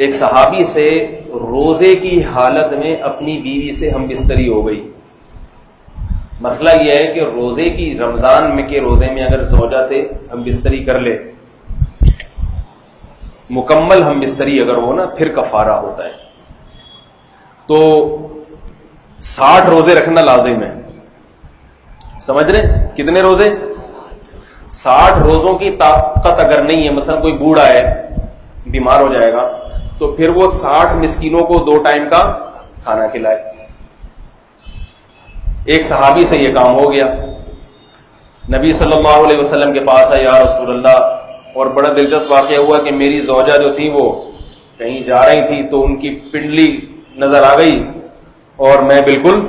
ایک صحابی سے روزے کی حالت میں اپنی بیوی سے ہم بستری ہو گئی. مسئلہ یہ ہے کہ روزے کی رمضان میں کے روزے میں اگر زوجہ سے ہم بستری کر لے, مکمل ہم بستری اگر ہو نا, پھر کفارہ ہوتا ہے. تو 60 روزے رکھنا لازم ہے. سمجھ رہے کتنے روزے؟ 60 روزوں کی طاقت اگر نہیں ہے, مثلا کوئی بوڑھا ہے بیمار ہو جائے گا, تو پھر وہ 60 مسکینوں کو 2 ٹائم کا کھانا کھلائے. ایک صحابی سے یہ کام ہو گیا, نبی صلی اللہ علیہ وسلم کے پاس آئے, یا رسول اللہ, اور بڑا دلچسپ واقعہ ہوا کہ میری زوجہ جو تھی وہ کہیں جا رہی تھی تو ان کی پنڈلی نظر آ گئی اور میں بالکل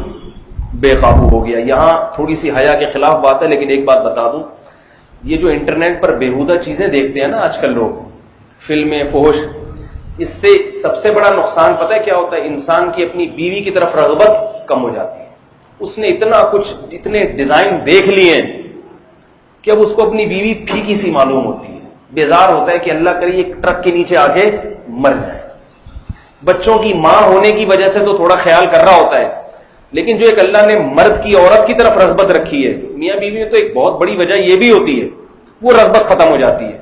بے قابو ہو گیا. یہاں تھوڑی سی حیا کے خلاف بات ہے, لیکن ایک بات بتا دوں, یہ جو انٹرنیٹ پر بیہودہ چیزیں دیکھتے ہیں نا آج کل لوگ, فلمیں, فحش, اس سے سب سے بڑا نقصان پتہ ہے کیا ہوتا ہے؟ انسان کی اپنی بیوی کی طرف رغبت کم ہو جاتی ہے. اس نے اتنا کچھ, اتنے ڈیزائن دیکھ لیے ہیں کہ اب اس کو اپنی بیوی پھیکی سی معلوم ہوتی ہے. بیزار ہوتا ہے کہ اللہ کرے ایک ٹرک کے نیچے آ کے مر جائے. بچوں کی ماں ہونے کی وجہ سے تو تھوڑا خیال کر رہا ہوتا ہے, لیکن جو ایک اللہ نے مرد کی عورت کی طرف رغبت رکھی ہے میاں بیوی میں, تو ایک بہت بڑی وجہ یہ بھی ہوتی ہے, وہ رغبت ختم ہو جاتی ہے.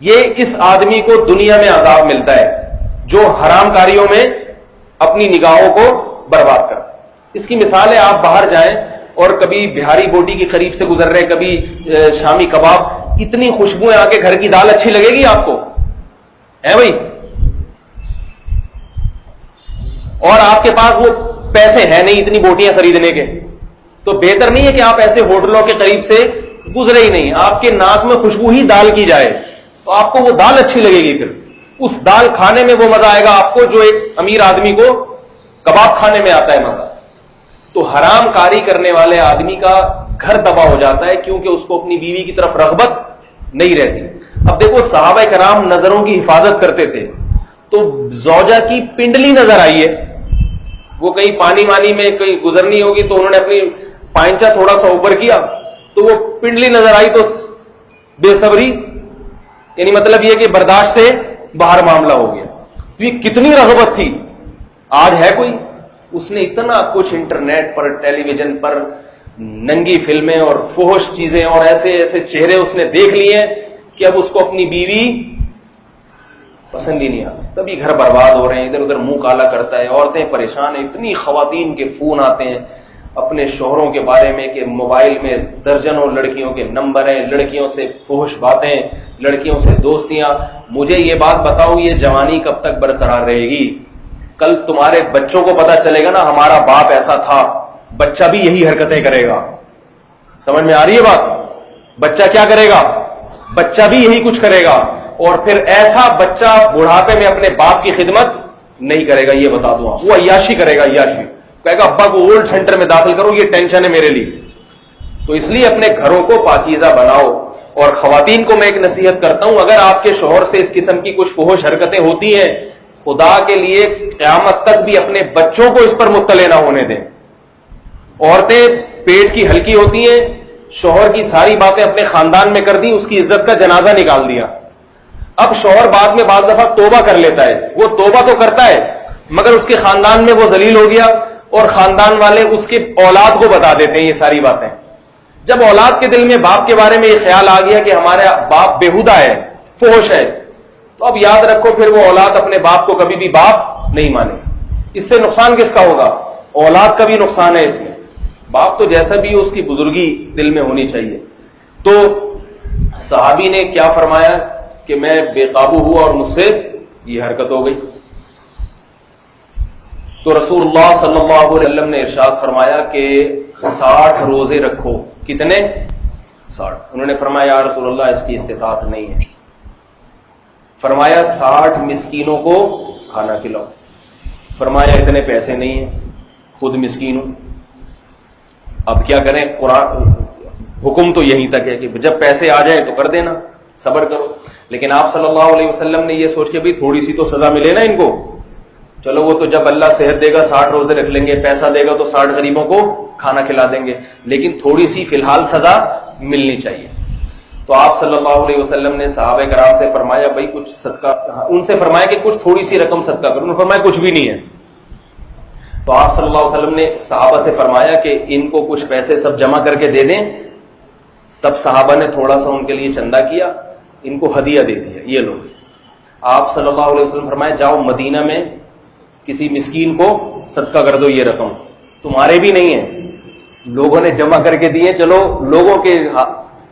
یہ اس آدمی کو دنیا میں عذاب ملتا ہے جو حرام کاریوں میں اپنی نگاہوں کو برباد کرتا ہے. اس کی مثال ہے, آپ باہر جائیں اور کبھی بہاری بوٹی کے قریب سے گزر رہے, کبھی شامی کباب, اتنی خوشبوئیں آ کے گھر کی دال اچھی لگے گی آپ کو؟ ہے بھائی؟ اور آپ کے پاس وہ پیسے ہیں نہیں اتنی بوٹیاں خریدنے کے, تو بہتر نہیں ہے کہ آپ ایسے ہوٹلوں کے قریب سے گزرے ہی نہیں, آپ کے ناک میں خوشبو ہی دال کی جائے تو آپ کو وہ دال اچھی لگے گی. پھر اس دال کھانے میں وہ مزہ آئے گا آپ کو جو ایک امیر آدمی کو کباب کھانے میں آتا ہے مزہ. تو حرام کاری کرنے والے آدمی کا گھر تباہ ہو جاتا ہے کیونکہ اس کو اپنی بیوی کی طرف رغبت نہیں رہتی. اب دیکھو صحابہ کرام نظروں کی حفاظت کرتے تھے, تو زوجہ کی پنڈلی نظر آئی ہے, وہ کہیں پانی مانی میں کہیں گزرنی ہوگی تو انہوں نے اپنی پائنچا تھوڑا سا اوپر کیا تو وہ پنڈلی نظر آئی, تو بے صبری, یعنی مطلب یہ کہ برداشت سے باہر معاملہ ہو گیا. یہ کتنی رغبت تھی, آج ہے کوئی؟ اس نے اتنا کچھ انٹرنیٹ پر, ٹیلی ویژن پر ننگی فلمیں اور فحش چیزیں اور ایسے ایسے چہرے اس نے دیکھ لیے کہ اب اس کو اپنی بیوی پسند ہی نہیں آتی. تبھی گھر برباد ہو رہے ہیں, ادھر ادھر منہ کالا کرتا ہے, عورتیں پریشان ہیں. اتنی خواتین کے فون آتے ہیں اپنے شوہروں کے بارے میں کہ موبائل میں درجنوں لڑکیوں کے نمبر ہیں, لڑکیوں سے فحش باتیں, لڑکیوں سے دوستیاں. مجھے یہ بات بتاؤ, یہ جوانی کب تک برقرار رہے گی؟ کل تمہارے بچوں کو پتا چلے گا نا ہمارا باپ ایسا تھا, بچہ بھی یہی حرکتیں کرے گا. سمجھ میں آ رہی ہے بات؟ بچہ کیا کرے گا؟ بچہ بھی یہی کچھ کرے گا, اور پھر ایسا بچہ بڑھاپے میں اپنے باپ کی خدمت نہیں کرے گا. یہ بتا دوں آپ, وہ عیاشی کرے گا, عیاشی کہے گا ابا کو اولڈ سینٹر میں داخل کرو, یہ ٹینشن ہے میرے لیے. تو اس لیے اپنے گھروں کو پاکیزہ بناؤ. اور خواتین کو میں ایک نصیحت کرتا ہوں, اگر آپ کے شوہر سے اس قسم کی کچھ فحش حرکتیں ہوتی ہیں, خدا کے لیے قیامت تک بھی اپنے بچوں کو اس پر مطلع نہ ہونے دیں. عورتیں پیٹ کی ہلکی ہوتی ہیں, شوہر کی ساری باتیں اپنے خاندان میں کر دی, اس کی عزت کا جنازہ نکال دیا. اب شوہر بعد میں بعض دفعہ توبہ کر لیتا ہے, وہ توبہ تو کرتا ہے مگر اس کے خاندان میں وہ ذلیل ہو گیا, اور خاندان والے اس کے اولاد کو بتا دیتے ہیں یہ ساری باتیں. جب اولاد کے دل میں باپ کے بارے میں یہ خیال آ گیا کہ ہمارا باپ بیہودہ ہے, فحش ہے, تو اب یاد رکھو پھر وہ اولاد اپنے باپ کو کبھی بھی باپ نہیں مانے. اس سے نقصان کس کا ہوگا؟ اولاد کا بھی نقصان ہے اس میں. باپ تو جیسا بھی اس کی بزرگی دل میں ہونی چاہیے. تو صحابی نے کیا فرمایا کہ میں بے قابو ہوا اور مجھ سے یہ حرکت ہو گئی. تو رسول اللہ صلی اللہ علیہ وسلم نے ارشاد فرمایا کہ 60 روزے رکھو. کتنے؟ 60. انہوں نے فرمایا یا رسول اللہ اس کی استطاعت نہیں ہے. فرمایا 60 مسکینوں کو کھانا کھلاؤ. فرمایا اتنے پیسے نہیں ہیں, خود مسکین ہوں. اب کیا کریں؟ قرآن حکم تو یہیں تک ہے کہ جب پیسے آ جائیں تو کر دینا, صبر کرو. لیکن آپ صلی اللہ علیہ وسلم نے یہ سوچ کے بھی تھوڑی سی تو سزا ملے نا ان کو. چلو وہ تو جب اللہ صحت دے گا 60 روزے رکھ لیں گے, پیسہ دے گا تو 60 غریبوں کو کھانا کھلا دیں گے, لیکن تھوڑی سی فی الحال سزا ملنی چاہیے. تو آپ صلی اللہ علیہ وسلم نے صحابہ کرام سے فرمایا بھائی کچھ صدقہ، ان سے فرمایا کہ کچھ تھوڑی سی رقم صدقہ کرو، انہوں نے فرمایا کچھ بھی نہیں ہے. تو آپ صلی اللہ علیہ وسلم نے صحابہ سے فرمایا کہ ان کو کچھ پیسے سب جمع کر کے دے دیں. سب صحابہ نے تھوڑا سا ان کے لیے چندہ کیا، ان کو ہدیہ دے دیا، یہ لوگ. آپ صلی اللہ علیہ وسلم فرمایا جاؤ مدینہ میں کسی مسکین کو صدقہ کر دو، یہ رقم تمہارے بھی نہیں ہے، لوگوں نے جمع کر کے دیے، چلو لوگوں کے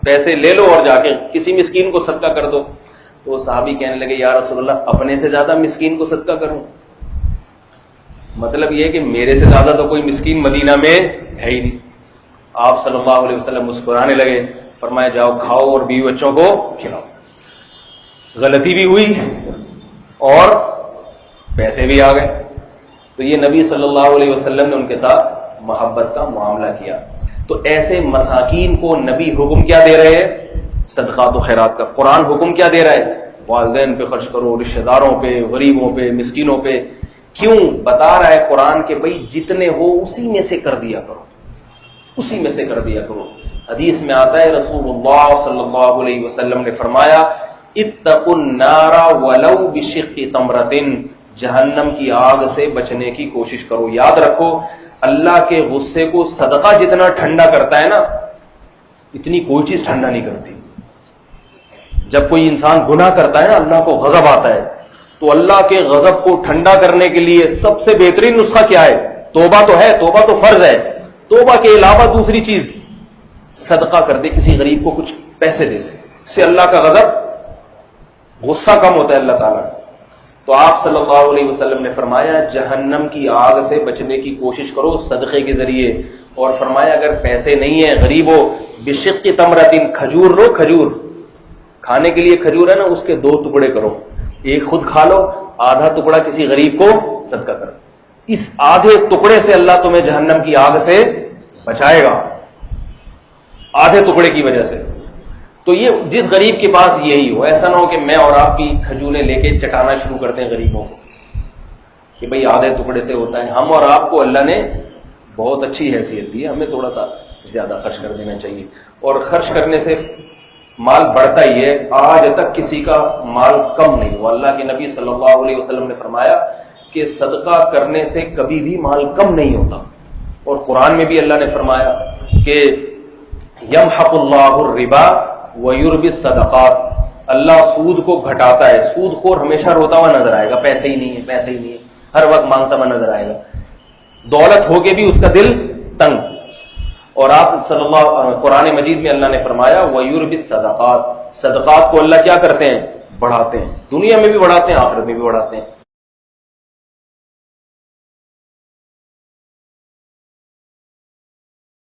پیسے لے لو اور جا کے کسی مسکین کو صدقہ کر دو. تو صحابی کہنے لگے یا رسول اللہ اپنے سے زیادہ مسکین کو صدقہ کروں؟ مطلب یہ کہ میرے سے زیادہ تو کوئی مسکین مدینہ میں ہے ہی نہیں. آپ صلی اللہ علیہ وسلم مسکرانے لگے، فرمایا جاؤ کھاؤ اور بیوی بچوں کو کھلاؤ. غلطی بھی ہوئی اور پیسے بھی آ گئے. تو یہ نبی صلی اللہ علیہ وسلم نے ان کے ساتھ محبت کا معاملہ کیا. تو ایسے مساکین کو نبی حکم کیا دے رہے ہیں؟ صدقات و خیرات کا. قرآن حکم کیا دے رہا ہے؟ والدین پہ خرچ کرو، رشتہ داروں پہ، غریبوں پہ، مسکینوں پہ. کیوں بتا رہا ہے قرآن کہ بھائی جتنے ہو اسی میں سے کر دیا کرو، اسی میں سے کر دیا کرو. حدیث میں آتا ہے رسول اللہ صلی اللہ علیہ وسلم نے فرمایا اتقوا النار ولو بشق تمرۃ، جہنم کی آگ سے بچنے کی کوشش کرو. یاد رکھو اللہ کے غصے کو صدقہ جتنا ٹھنڈا کرتا ہے نا، اتنی کوئی چیز ٹھنڈا نہیں کرتی. جب کوئی انسان گناہ کرتا ہے نا، اللہ کو غضب آتا ہے، تو اللہ کے غضب کو ٹھنڈا کرنے کے لیے سب سے بہترین نسخہ کیا ہے؟ توبہ تو ہے، توبہ تو فرض ہے. توبہ کے علاوہ دوسری چیز صدقہ کر دے، کسی غریب کو کچھ پیسے دے دے، اس سے اللہ کا غضب، غصہ کم ہوتا ہے اللہ تعالیٰ. تو آپ صلی اللہ علیہ وسلم نے فرمایا جہنم کی آگ سے بچنے کی کوشش کرو صدقے کے ذریعے. اور فرمایا اگر پیسے نہیں ہیں، غریب ہو، بشق تمرۃ، کھجور لو، کھجور کھانے کے لیے کھجور ہے نا، اس کے 2 ٹکڑے کرو، ایک خود کھا لو، آدھا ٹکڑا کسی غریب کو صدقہ کرو. اس آدھے ٹکڑے سے اللہ تمہیں جہنم کی آگ سے بچائے گا، آدھے ٹکڑے کی وجہ سے. تو یہ جس غریب کے پاس یہی ہو، ایسا نہ ہو کہ میں اور آپ کی کھجوریں لے کے چٹانا شروع کرتے ہیں غریبوں کو کہ بھئی آدھے ٹکڑے سے ہوتا ہے. ہم اور آپ کو اللہ نے بہت اچھی حیثیت دی ہے، ہمیں تھوڑا سا زیادہ خرچ کر دینا چاہیے. اور خرچ کرنے سے مال بڑھتا ہی ہے. آج تک کسی کا مال کم نہیں ہوا. اللہ کے نبی صلی اللہ علیہ وسلم نے فرمایا کہ صدقہ کرنے سے کبھی بھی مال کم نہیں ہوتا. اور قرآن میں بھی اللہ نے فرمایا کہ یمحق اللہ الربا ویربی الصدقات، اللہ سود کو گھٹاتا ہے. سود خور ہمیشہ روتا ہوا نظر آئے گا، پیسے ہی نہیں ہے، پیسے ہی نہیں ہے، ہر وقت مانگتا ہوا نظر آئے گا. دولت ہو کے بھی اس کا دل تنگ. اور آپ صلی اللہ قرآن مجید میں اللہ نے فرمایا ویربی الصدقات، صدقات کو اللہ کیا کرتے ہیں؟ بڑھاتے ہیں. دنیا میں بھی بڑھاتے ہیں، آخرت میں بھی بڑھاتے ہیں.